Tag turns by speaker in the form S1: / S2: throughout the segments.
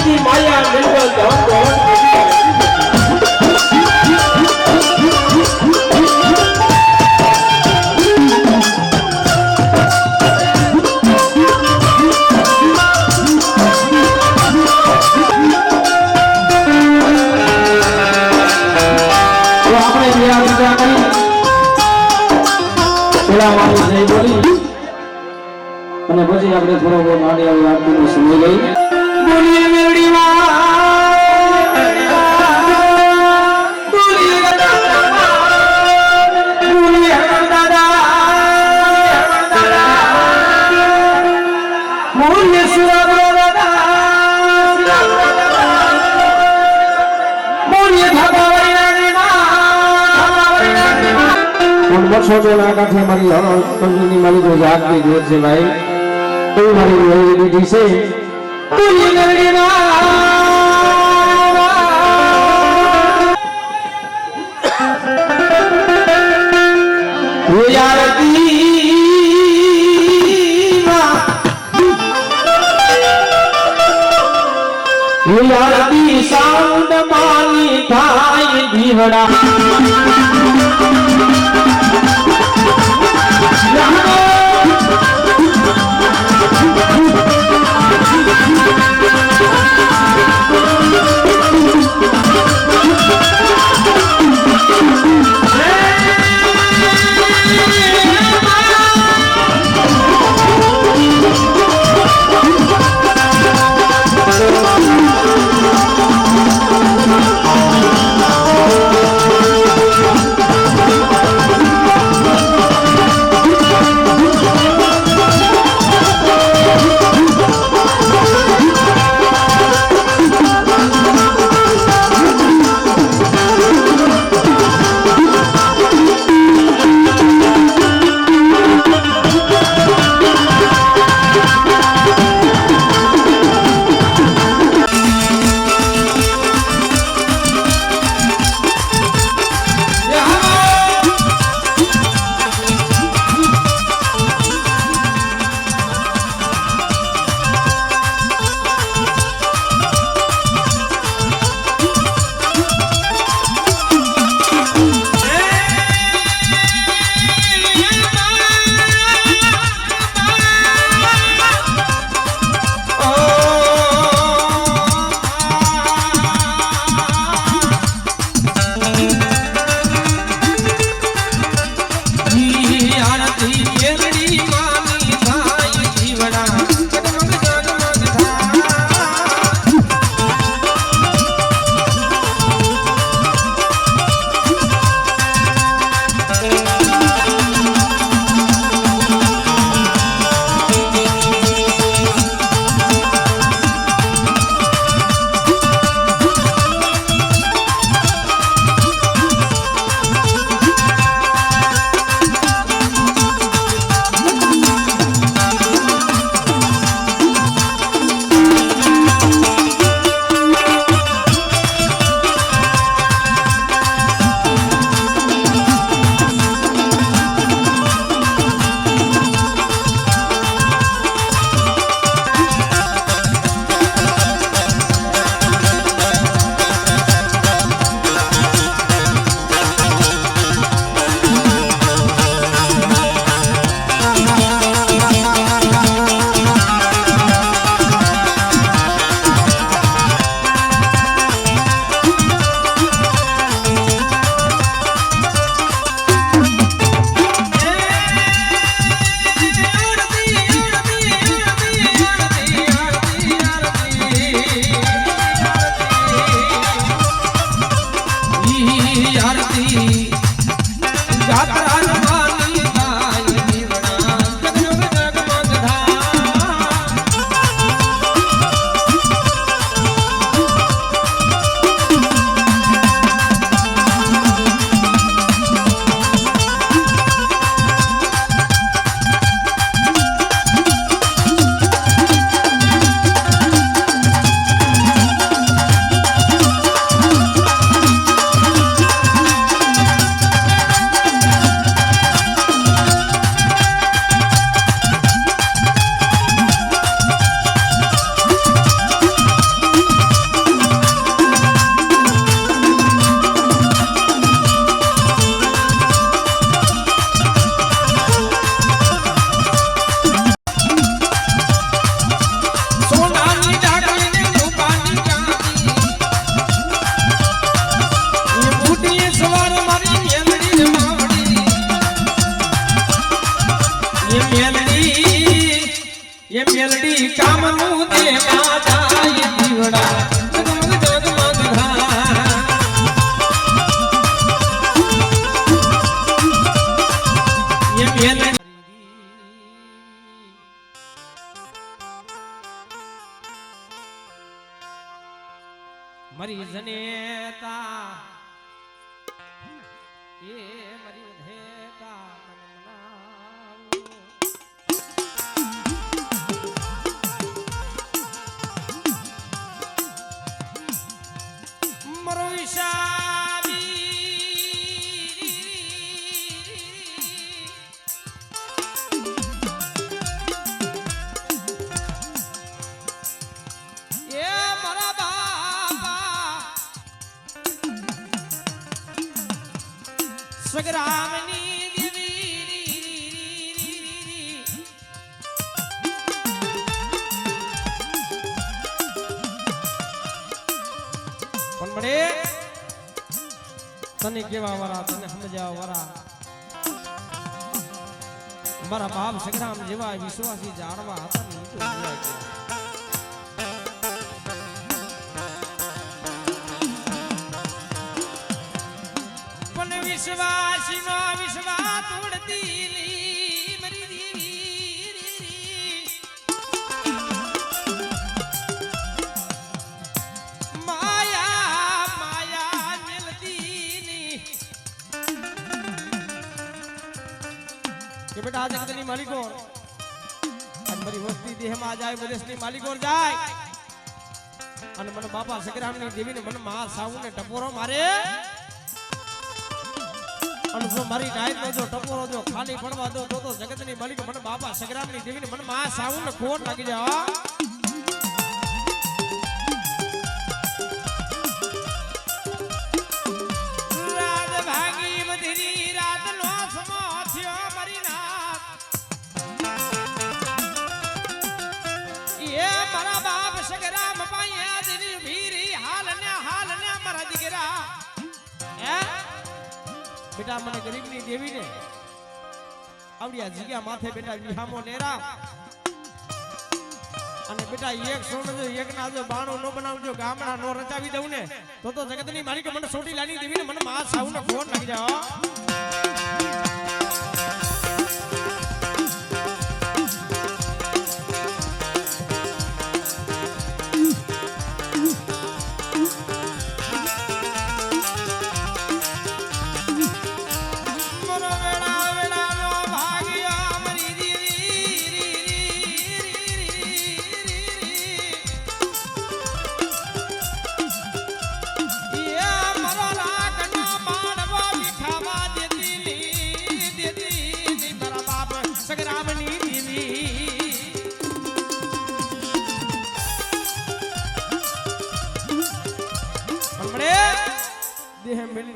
S1: दी माया मिलकर धन दौलत नहीं बोली અને પછી આપણે થોડો બહુ નાની આવી આરતીનો સમય લઈ બોલીએ મેરડી માં બોલીએ બોલીએ દાદા બોલીએ સુરાબરો દાદા બોલીએ ભગવાની પણ બસો ના કાંઠે મારી કંપની મારી જો જાગતી જોત છે ભાઈ તો મારી વેલી દીધી છે તુલી નગરીના યારતી સાઉન્ડ માની થાય દીવડા એ મેલડી કામનું દેવા જાય દીવડા જગમગ જગમગ ઘા એ મેલડી મરી જનેતા એ મરી વધેતા મરો ઈશાવી એ મારા બાપા સગરામની દેવી પણ મળે તને કેવા વાળા તને સમજાવ વાળા મારા બાપ સગરામ જેવા વિશ્વાસી જાણવા હતા ને તો ગયા પણ વિશ્વાસી નો વિશ્વાસ તોડતી મરી દેવી માયા માયા મેલતી કે બેટા આ જગતની માલિકો અને મારી વસ્તી દેહમાં જાય વિદેશની માલિકો જાય અને મને બાપા સગરામની દેવીને મને મા સાઉને ટપોરો મારે અને જો મારી ડાયનો જો ટપોરો જો ખાલી પડવા દો તો જગતની માલિક મને બાપા સગરામની દેવીને મને મા સાઉને ખોટ લાગી જાય રાત ભાગી મધરી રાત નો સમો થયો મારી નાથ એ મારા બાપ સગરામ પાયા દીની ભીરી હાલ ને મારા દીકરા હે બેટા મને ગરીબની દેવીને આવડિયા જગ્યા માથે બેટા વિહામો લેરા અને બેટા એક સોણ જો એક ના જો બાણો નો બનાવજો ગામડા નો રચાવી દઉં ને તો જગતની માલિક મને સોટી લાની દેવીને મને મા સાઉને ફોન લાગી જાય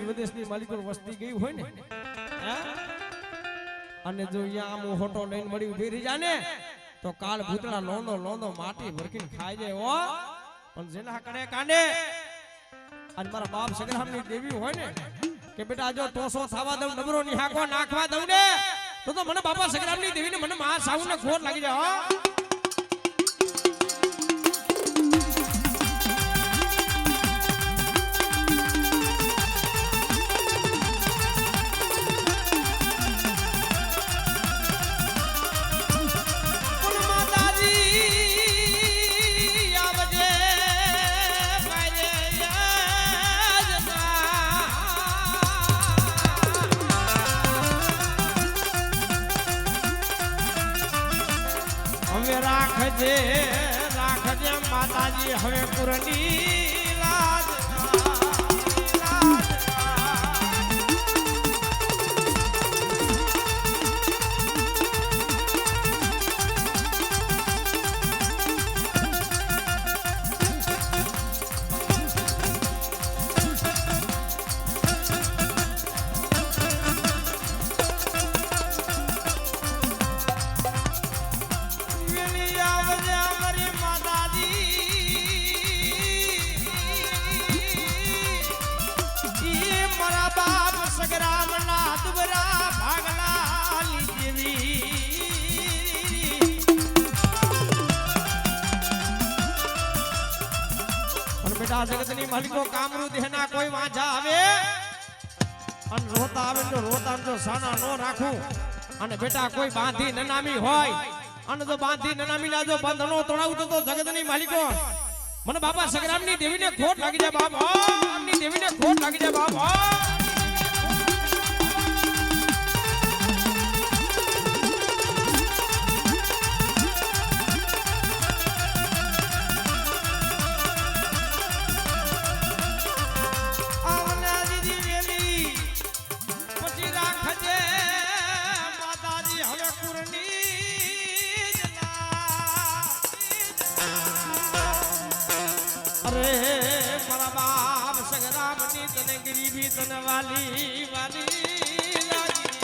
S1: વિદેશની માલિકો વસ્તી ગઈ હોય ને અને જો અહીંયા આમ હોટો લઈને મળી ઉભી રહી જાને તો કાળ ભૂતળા લોંદો માટી ભરકીને ખાઈ જાય હો પણ જેના કડે કાંડે અને મારા બાપ સગરામની દેવી હોય ને કે બેટા જો ટોસો થાવા દઉં ડબરો નિહાકો નાખવા દઉં ને તો મને બાપા સગરામની દેવીને મને મા સાઉને ખોટ લાગી જાય હો રાખજે માતાજી હવે પુરની લાજ જગતની માલિકો કામરૂ દેહના કોઈ વાંઝા આવે અને રોતા આવે તો રોતા જો સાના નો રાખું અને બેટા કોઈ બાંધી નનામી હોય અને જો બાંધી નનામીના જો બંધનો તોડાવું તો જગતની માલિકો મને બાપા સંગ્રામની દેવીને ખોટ લાગી જાય બાપ આમની દેવીને ખોટ લાગી જાય બાપ ગરીબી તને વાલી વાલી લાગી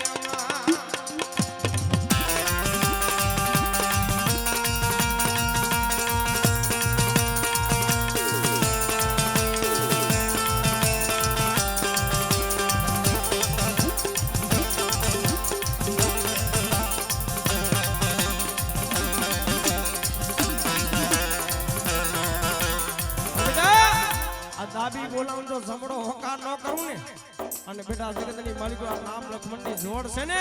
S1: દાબી બોલાવું તો જમડો હોકાર ન કરું ને અને બેટા જગતની માલિકો આ નામ લક્ષ્મણની જોડ છે ને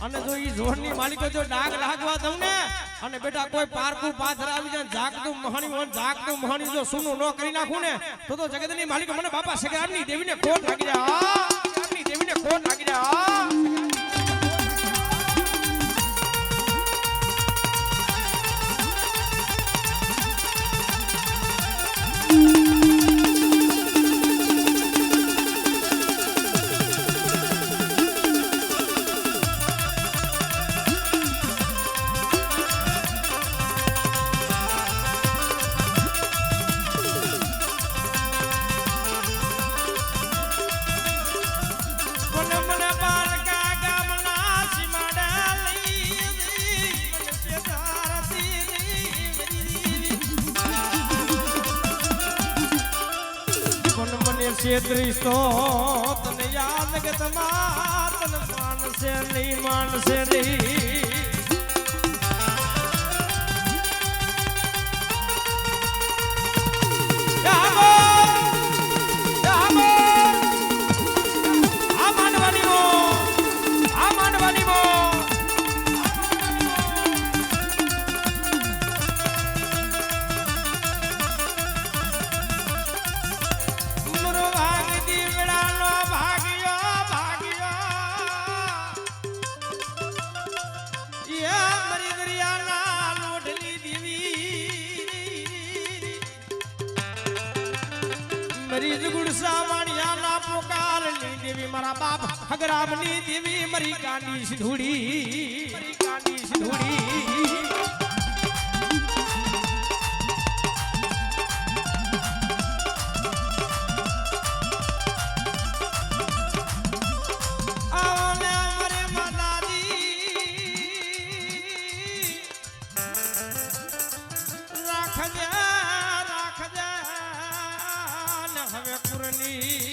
S1: અને જો ઈ જોડની માલિકો જો ડાગ લાગવા દઉં ને અને બેટા કોઈ પારકું પાથર આવી જાય જાગતું મહાણી જો સુનું ન કરી નાખું ને તો જગતની માલિકો મને બાપા સંગ્રામની દેવીને ખોટ લાગી જાય સંગ્રામની દેવીને ખોટ લાગી જાય છેત્રીસ તો તને યાદ કે તમા તને માનસે નહીં માનસે નહીં મારા બાપ હગરામની દેવી મરી કાંડી સિંધુડી હવે પુરની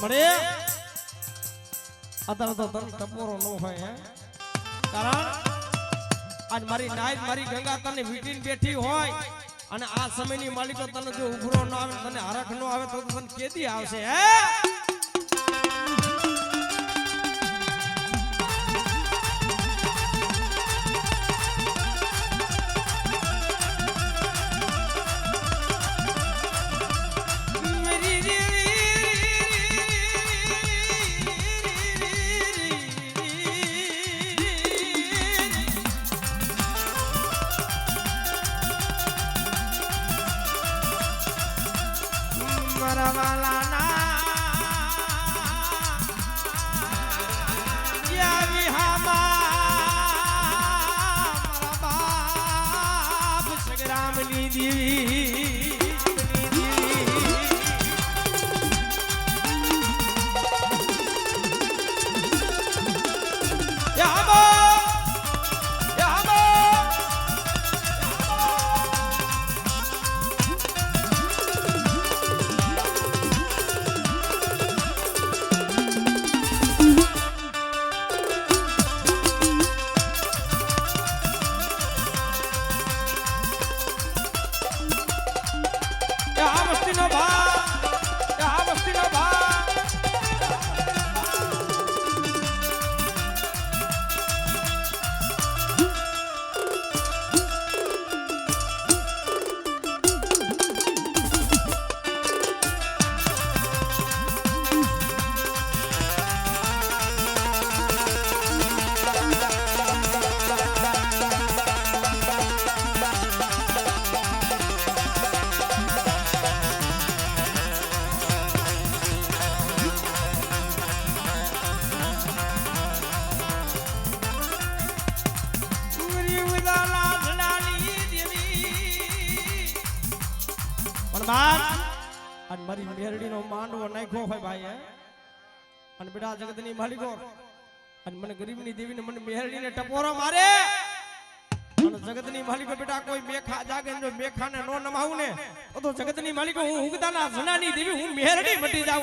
S1: મળે અત્યારે તો તન ટપોરો ન હોય કારણ આજ મારી નાઈટ મારી ગંગા તને વીટીને બેઠી હોય અને આ સમયની માલિકો તને જો ઉભરો ન આવે તને હરખ ન આવે તો તને કેદી આવશે હે બાપ અને મારી મેરડીનો માંડવો નાખ્યો હોય ભાઈ હે અને બેટા જગતની માલિકો અને મને ગરીબની દેવીને મને મેરડીને ટપોરો મારે અને જગતની માલિકો બેટા કોઈ મેખા જાગે જો મેખાને નો નમાવું ને તો જગતની માલિકો હું ઉગતાના જનાની દેવી હું મેરડી મટી જાવ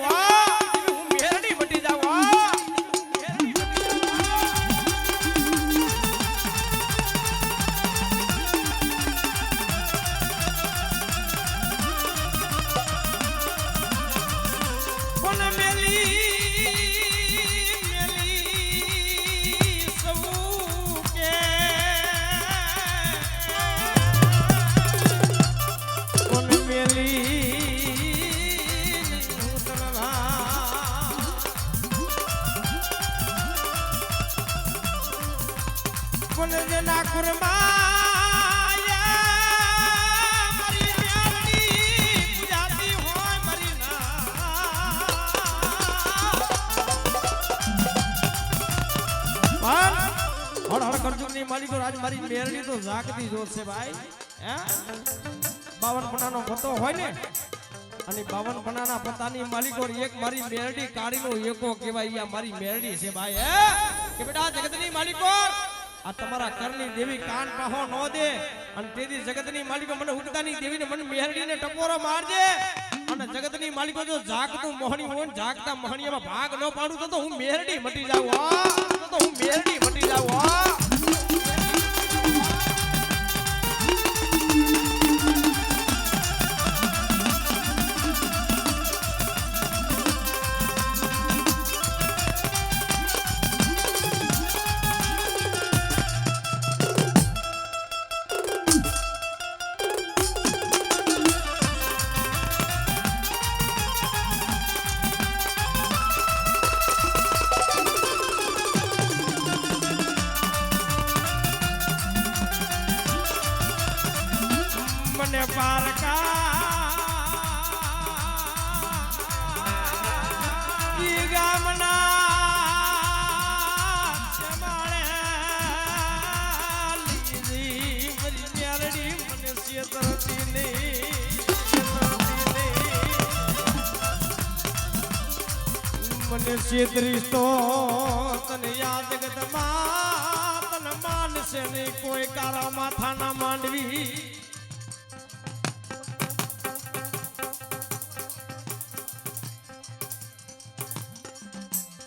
S1: હું મેરડી મટી જાવ ના કુરબાયા મારી મેરડી પૂજાતી હોય મારી ના હળ હળ કરજુની માલિકો આજ મારી મેરડી તો જાગતી જોર છે ભાઈ હે 52 પનાનો પતો હોય ને અને 52 પનાના પતાની માલિકો એક મારી મેરડી કાળીનો એકો કહેવાય આ મારી મેરડી છે ભાઈ હે કે બેટા જગતની માલિકો આ તમારા કરની દેવી કાન પાહો નો દે અને તેદી જગતની માલિકો મને ઉગતાની દેવીને મને મેરડીને ટપોરો મારજે અને જગતની માલિકો જો જાગતું મોહણી હોય જાગતા મોહણીમાં ભાગ ન પાડું તો હું મેરડી મટી જાઉં તો હું મેરડી મટી જાઉં મને પારકા ઈ ગામના સમાળે લીધી મારી મેરડી મને શેતરતી મને શેતરીશ તો તને યાદ જગતમાં તને માનશે નહીં કોઈ કારા માથાના માંડવી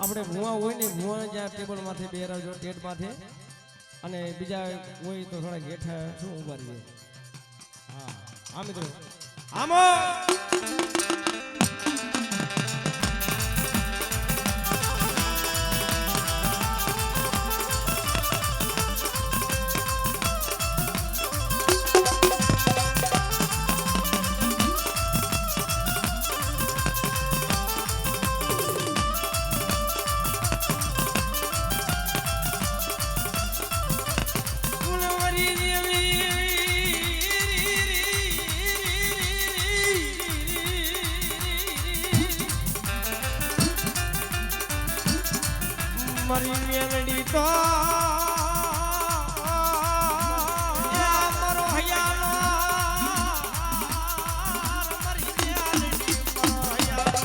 S1: આપણે ભૂવા હોય ને ભૂવા જ્યાં ટેબલ માથે બેરાવજો ટેટ માથે અને બીજા હોય તો થોડા ગેઠા શું ઉભા રહીએ હા મિત્રો આમો મારી મેલડી તો મારો હૈયાનો મારી મેલડી મારો હૈયાનો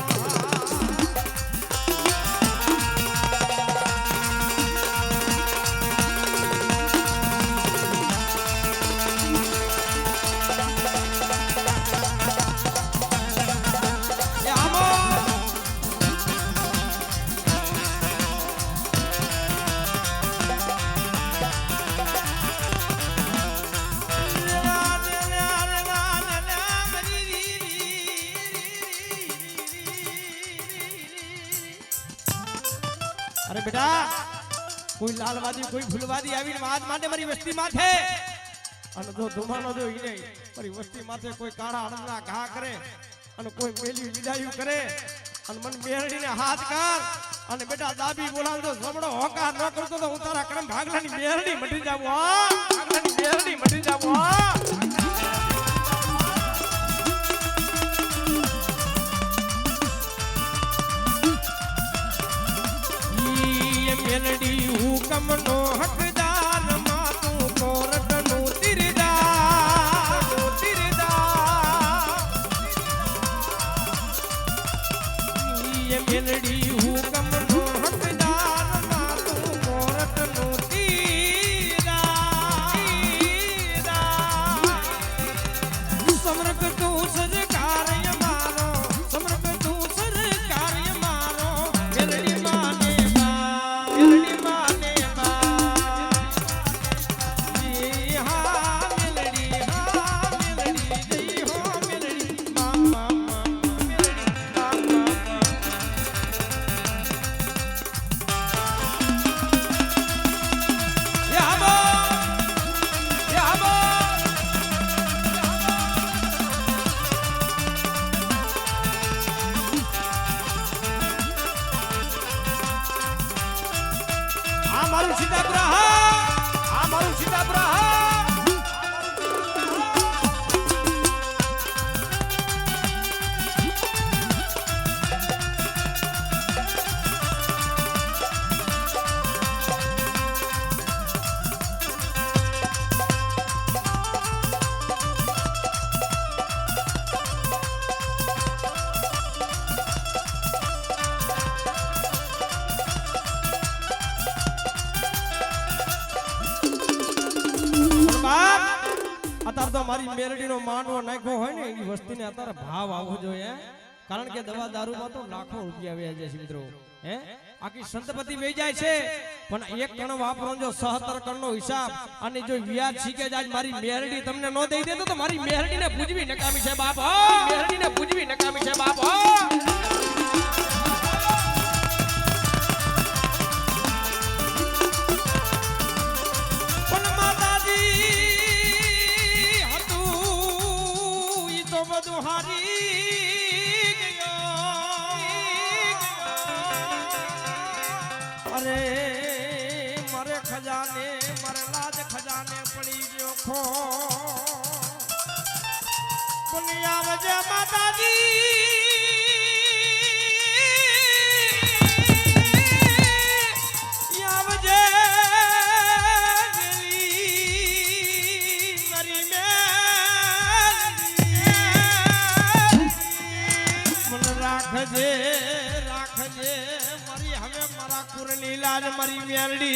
S1: અરે બેટા કોઈ લાલવાદી કોઈ ફૂલવાદી આવીને વાત માટે મારી વસ્તી માથે અને જો ધુમાનો જો ઈ નહીં મારી વસ્તી માથે કોઈ કાળા અણના ઘા કરે અને કોઈ મેલી વિદાયું કરે અને મને મેરડીને હાથ કર અને બેટા દાબી બોલાવજો જમણો હોકાર ન કરતો તો હું તારા કરમ ભાગલાની મેરડી મટી જાવું ભાગલાની મેરડી મટી જાવું મેલડી હુકમ નો હકદાર માતું કોરટ નું તિરદાર અત્યારે તો મારી મેરડીનો માંડવો નાખ્યો હોય ને એની વસ્તીને અત્યારે ભાવ આવવો જોઈએ કારણ કે દવા દારૂમાં તો લાખો રૂપિયા વ્યાજ છે મિત્રો હે આખી સંતપતિ વહી જાય છે પણ એક કણ વાપરો જો 76 કણનો હિસાબ અને જો વ્યાજ શીખે જ મારી મેરડી તમને ન દઈ દે તો મારી મેરડીને પૂજવી નકામી છે બાપ મેરડીને પૂજવી નકામી છે બાપ પણ માતાજી હતું ઈ તો બધું હારી अरे मरे खजाने मरे लाज खजाने पड़ी जो खो दुनिया वजह माताजी या वजह मरी में मन राखजे राखजे मरी हमें मरा कुरनी लाज मरी मेलडी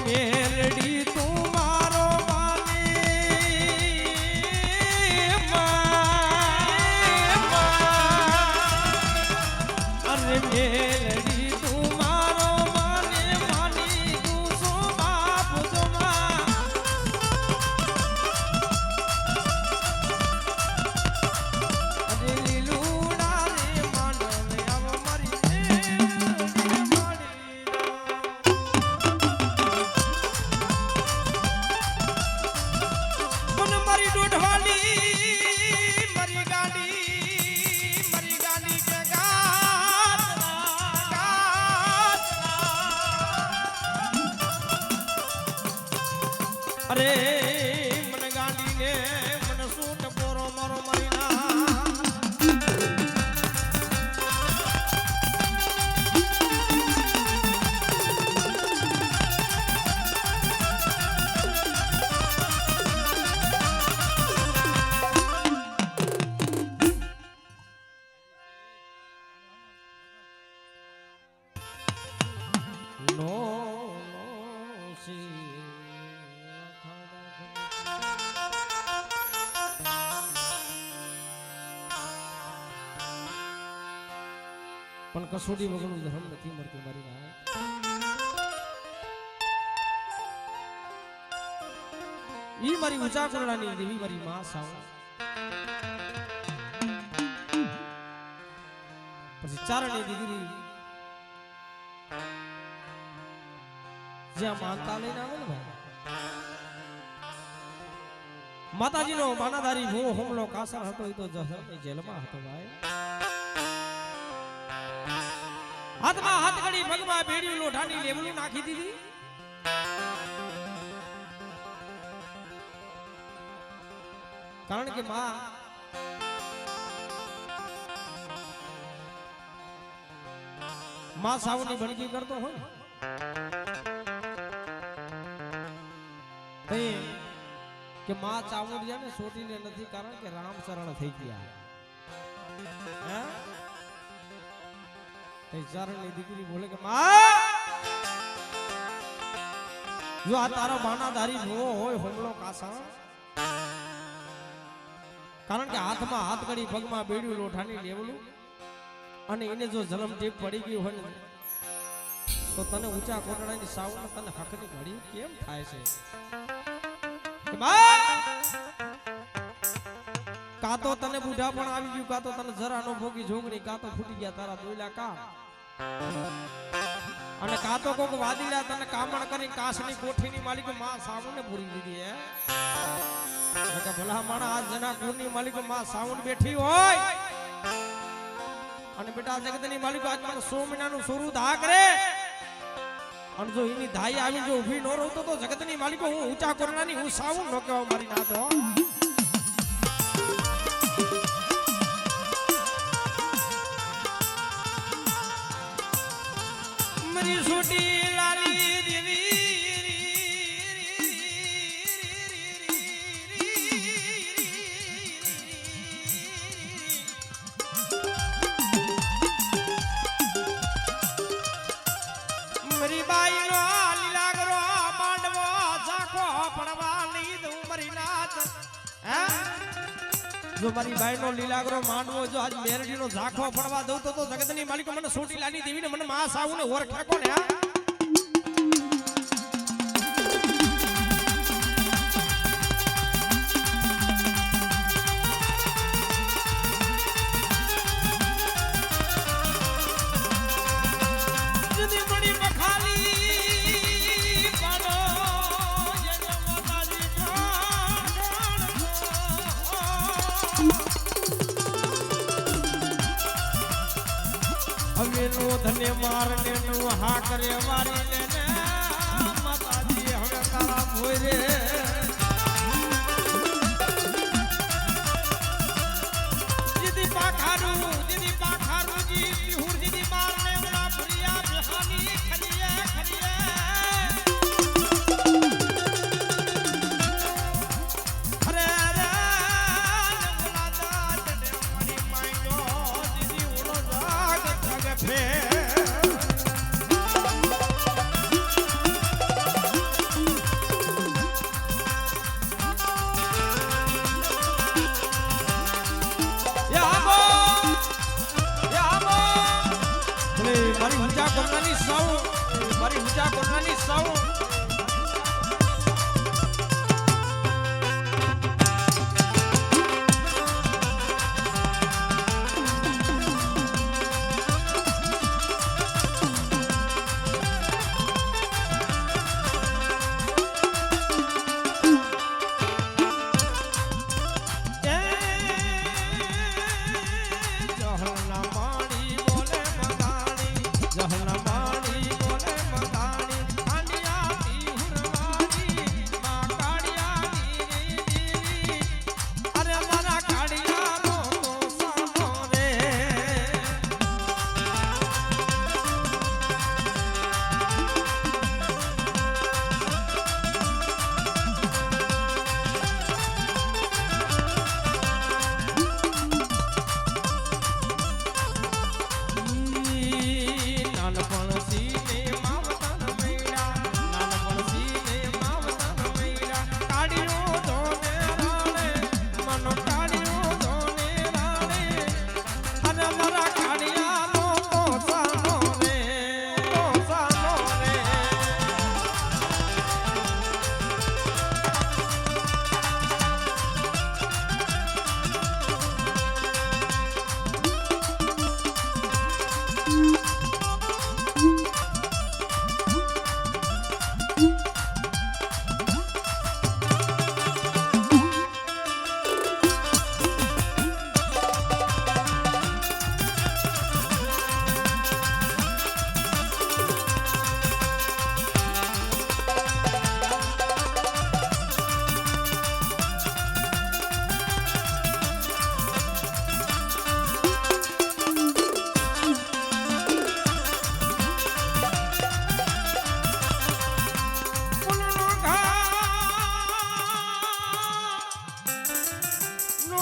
S1: मेलडी तुम्हारो अरे मेलडी तुम्हारो माने मानी दूसो बाप जमा अरे लीलूड़ा रे मानो ने अब मरी अरे मन गांडी ने मन सूट पोरो मरो मरीना नो नो सी પણ કસોટી વગરનું ધર્મ નથી મળતું મારી ભાઈ ઈ મારી ઊંચા કરડાની દેવી મારી માં સાવ પછી ચારણી દીકરી જ્યાં માનતા લઈને આવે ને ભાઈ માતાજીનો બાનાધારી ભૂ હુમલો કાસર હતો એ તો જસરની જેલમાં હતો ભાઈ હાથમાં હાથ ઘડી પગમાં બેડી લોઢાની લેવલું નાખી દીધી કારણ કે માં સાવની ભણકી કરતો હોય કે માં ચામુંડિયા ને સોટીને નથી કારણ કે રામ શરણ થઈ ગયા હે તે ચરણની દીકરી બોલે કે માં જો આ તારો બાનાધારી નો હોય હોમલો કાસા કારણ કે હાથમાં હાથ ગળી પગમાં બેડ્યું લોઠાની લેવલું અને એને જો જલમ ટેપ પડી ગયું હોય ને તો તને ઊંચા કોટડાની સાવને તને હકની ઘડી કેમ થાય છે કા તો તને બુઢા પણ આવી ગયું કા તો તને જરા નો ભોગી જોગણી કા તો ફૂટી ગયા તારા દોયલા કા અને કા તો કોક વાદીલા તને કામણ કરી કાસની કોઠીની માલિક માં સાવને પૂરી દીધી હે કે ભલા માણા આ જના કુરની માલિક માં સાવન બેઠી હોય અને બેટા જગતની માલિક આજ મને 100 મહિનાનું સોરું ધા કરે અને જો એની ધાઈ આવી જો ઊભી ન રહું તો જગતની માલિક હું ઊંચા કોરનાની હું સાવન નો કહેવા મારી ના તો મરી છોટી લાલી દેવી મરી બાઈ નો લીલાગરો માંડવો ઝાખો પડવા લીધું મરી નાથ હે જો મારી બાઈ નો લીલાગરો માંડવો જો આજ મેરડી નો ઝાખો પડવા દઉં તો જગતની માલિક મને સોટી લાની દેવી ને મને માં સાવું ને ઓળખે કોને હા ધન્ય મારને નું હા કરે મારી લેને માતાજી હવે તારા ભોય રે દીદી પાખારું જી પીહુર દીદી મારને ઉલા ભરિયા બેહાની ખરીએ અરે રે ઉલા દાત ને મરી માઈનો દીદી ઉલો જાગ જગ ફે મારી ઊંચા કોરનાની સૌ જહના માણી બોલે મદાણી આંડિયા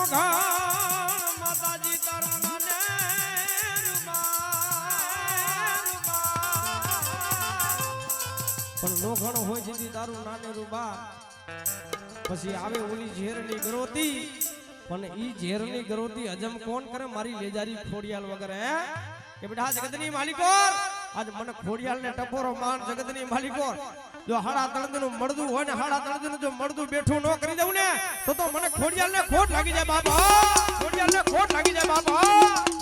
S1: ઘા માતાજી તારું નાને પણ નોખણ હોય છે તારું નાને રૂબા પછી આવે ઓલી ઝેરની ગરોતી પણ ઈ ઝેરની ગરોતી હજમ કોણ કરે મારી લેજારી ખોડિયાલ વગર હે કે બેટા જગતની માલિકો આજ મને ખોડિયાલ ને ટપોરો માન જગતની માલિકો જો હાડા તળદ નું મળદું હોય ને હાડા તળદ નું જો મળદું બેઠું ન કરી દઉં ને તો મને ખોડિયાલ ને ખોટ લાગી જાય બાપા ખોડિયાલ ને ખોટ લાગી જાય બાપા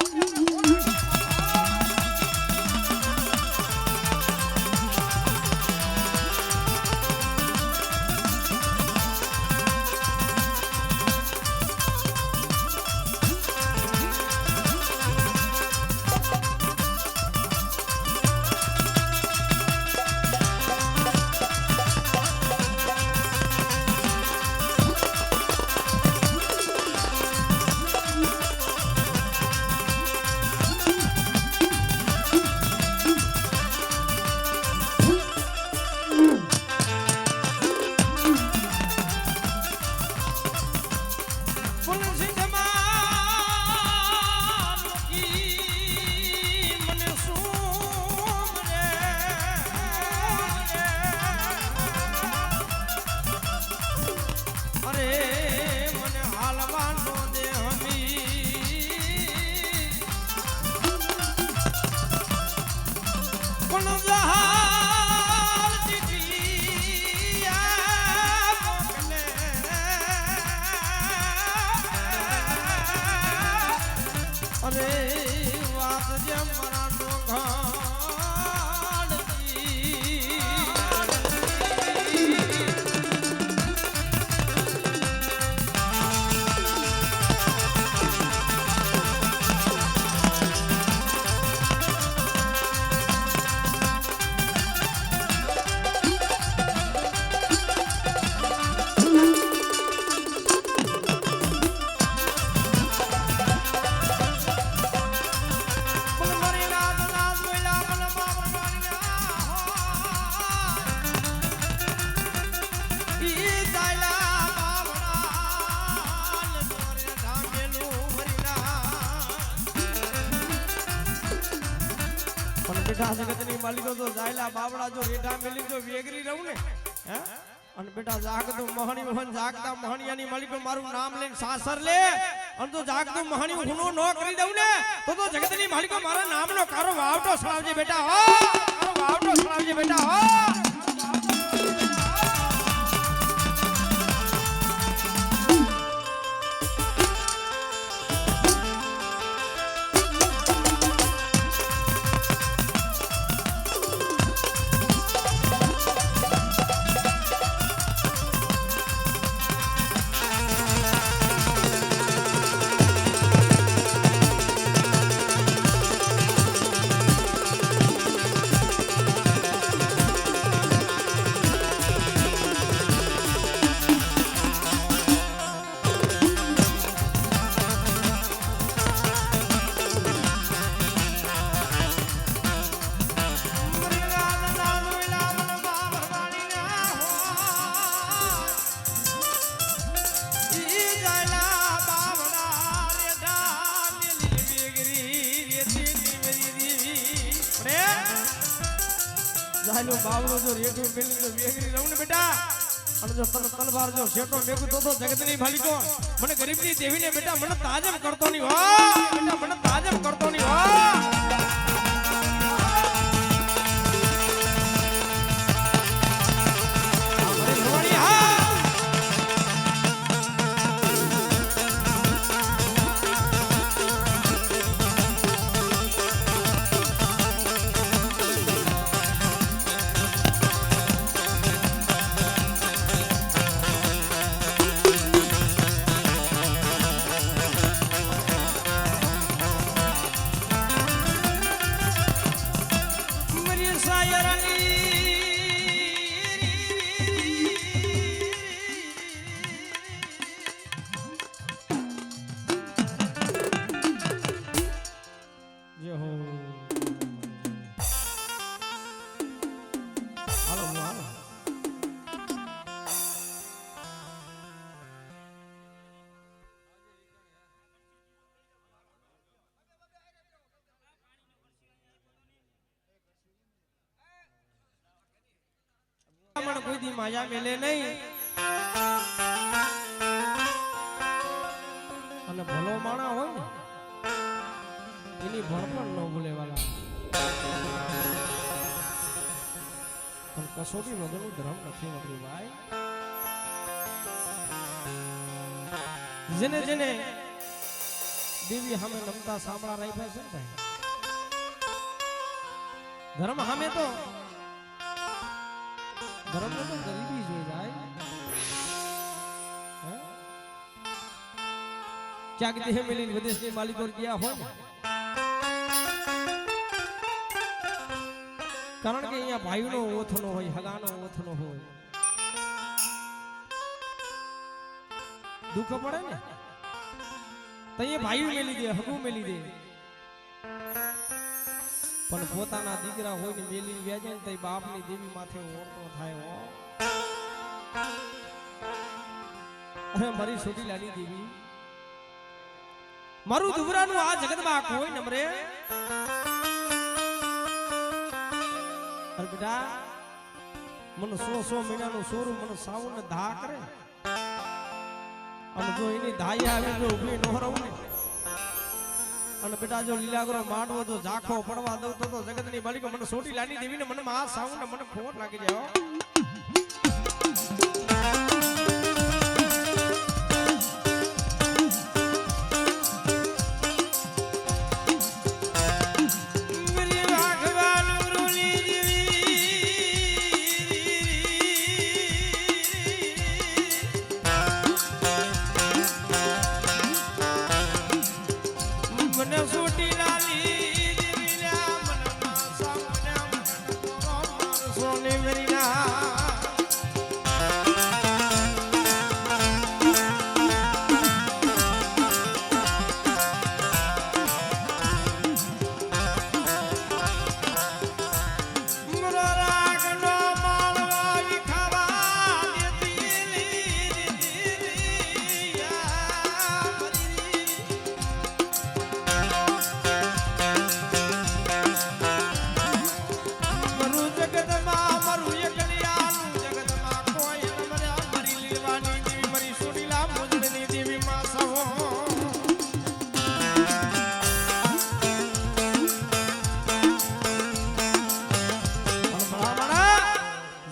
S1: જગતની માલિકો તો જાયલા બાવડા જો રેઠા મેલી જો વેગરી રહું ને હે અને બેટા જાગતું મહાણી મોહન જાગતા મહાણિયાની માલિકો મારું નામ લઈને સાસર લે અને તો જાગતું મહાણી હુનો ન કરી દઉં ને તો જગતની માલિકો મારા નામનો કારો વાવટો સળાવજે બેટા હો કારો વાવટો સળાવજે બેટા હો જાયલો બાવળો જો રેઠું મેલી જો વેગરી રહું ને બેટા અને જો તલવાર જો શેટો મેકું તો જગતની માલિકો મને ગરીબની દેવીને બેટા મને તાજમ કરતો ની હો બેટા મને તાજમ કરતો ની હો કોઈ દી માયા મેલે નહીં અને ભલો માણા હોય ને એની ભણપણ ન ભૂલે વાલા પણ કસોટી વગરનું ધર્મ નથી વગરું ભાઈ જેને જેને દેવી સામે નમતા સાંભળા રાખ્યા છે ને ભાઈ ધર્મ સામે તો ધર્મ તો ગરીબી જોઈ જાય ક્યાંક દેહ મેલીને વિદેશની માલિકો ગયા હોય ને કારણ કે અહીંયા ભાઈનો ઓથનો હોય હગાનો ઓથનો હોય દુઃખ પડે ને તો એ ભાઈ મેલી દે હગું મેલી દે પણ પોતાના દીકરા હોય ને મેલી વ્યાજે ને તો બાપની દેવી માથે ઓળતો થાય હો અરે મારી છોટી લાલી દેવી મારું દુબરાનું આ જગતમાં કોઈ નમરે અરે બેટા મને 100 મહિનાનું સોરું મને સાવન ને ધા કરે અને જો એની ધાઈ આવી જો ઉભી ન રહું ને અને બેટા જો લીલાગરો માંડવો જો ઝાખો પડવા દઉં તો જગતની માલિકો મને છોટી લાની દેવી ને મને આ સાવન ને મને ખોટ લાગી જાય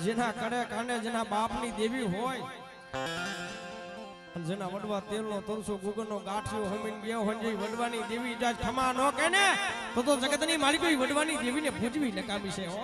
S1: જેના કડે કાંડે જેના બાપની દેવી હોય જેના વડવા તેલનો તરસો ગુગરનો ગાંઠિયો હમીન ગયો હોય વડવાની દેવી જાજ ખમા નો કે ને તો જગતની માલિકો વડવાની દેવીને પૂજવી નકામી છે હો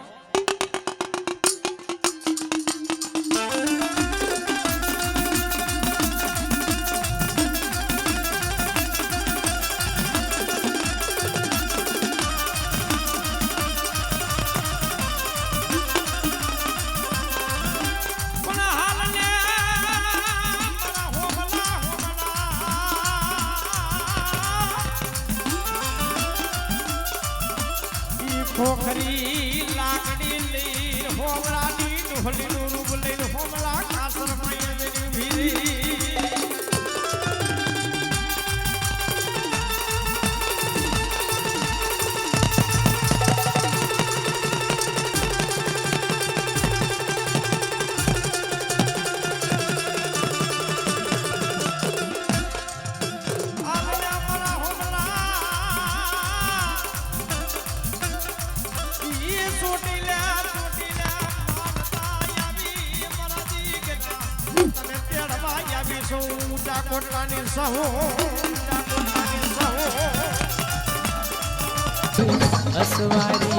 S1: ખોખરી લાકડી લઈ હોમલાની ઢોલીનું રૂપ લઈને હોમલા કાસર માયે ભીરી કોટલાની સહો અસવારી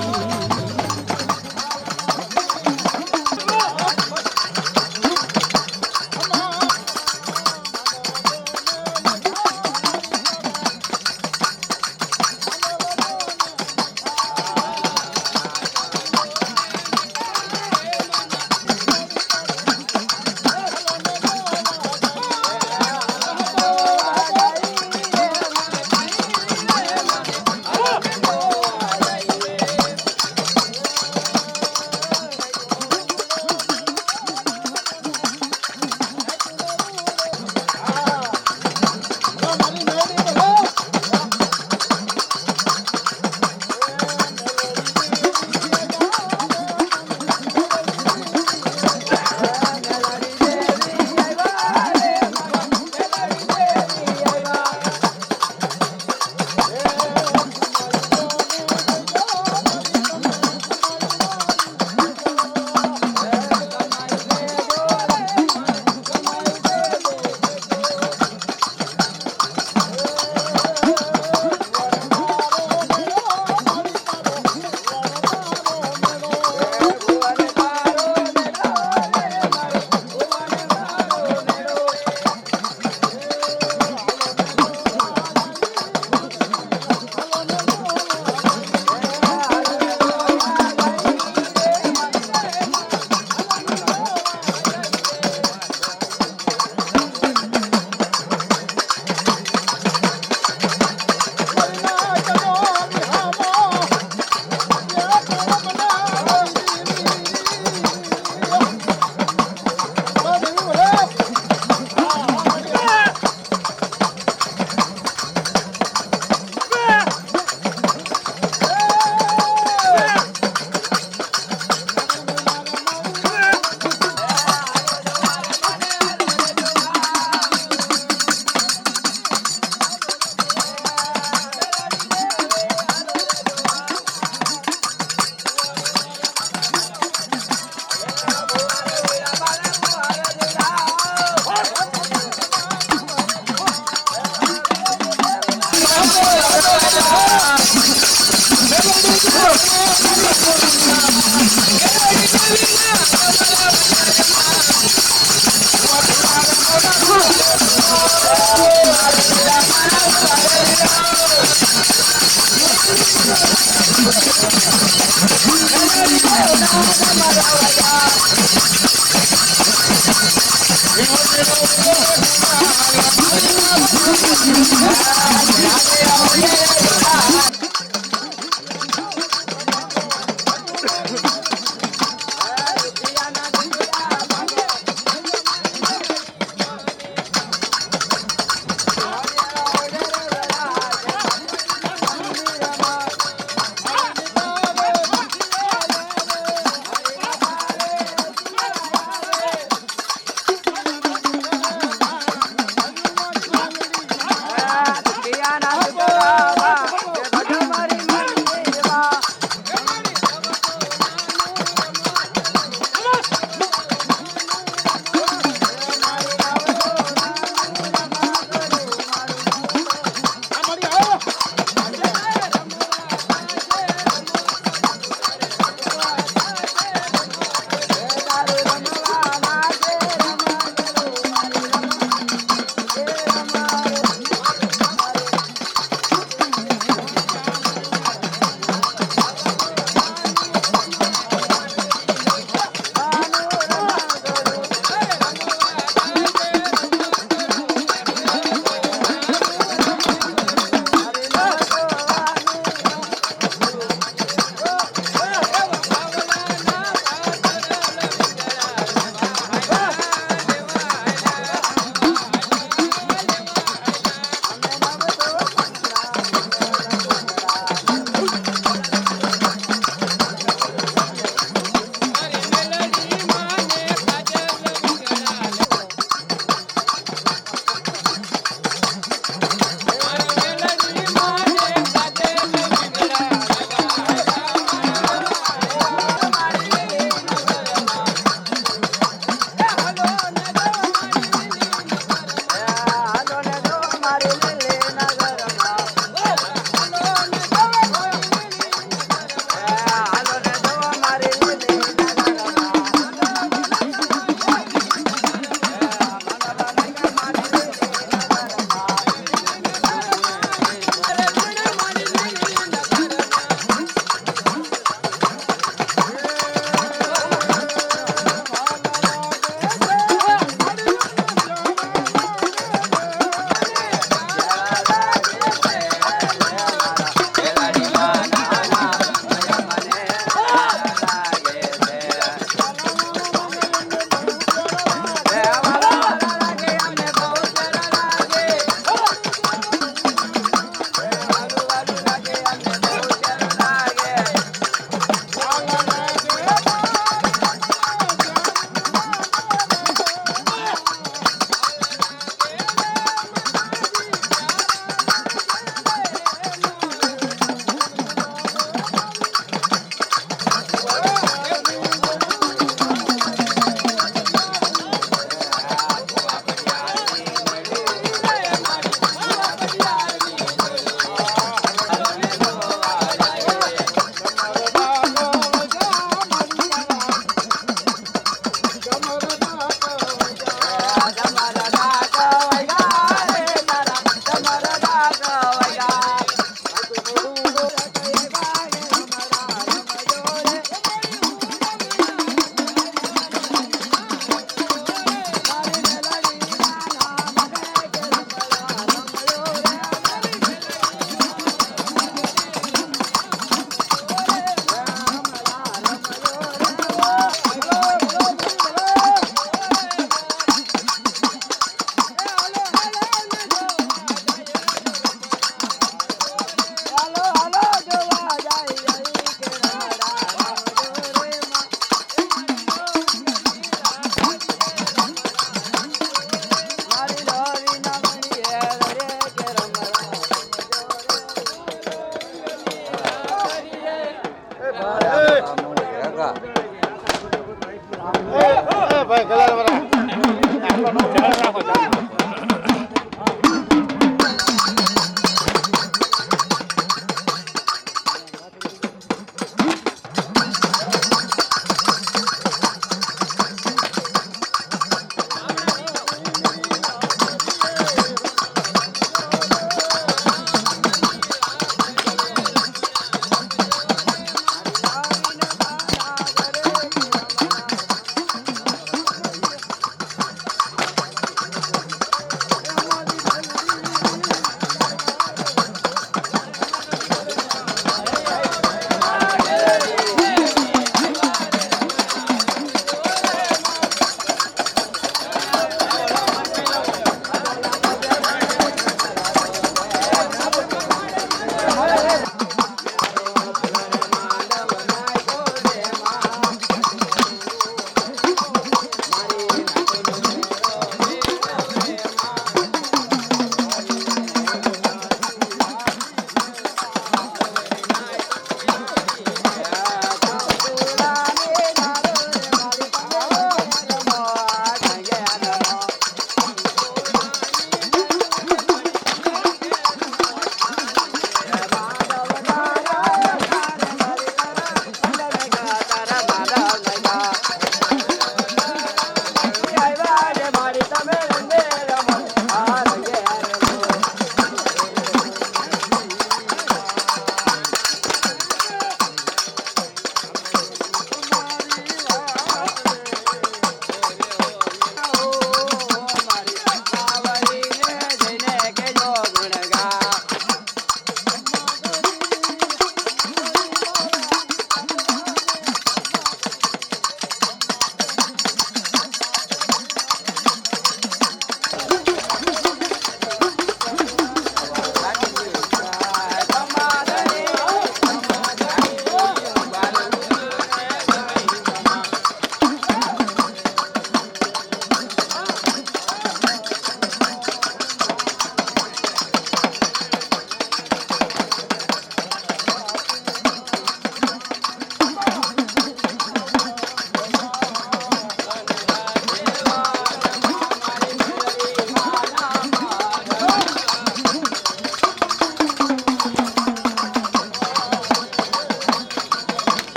S2: Thank you.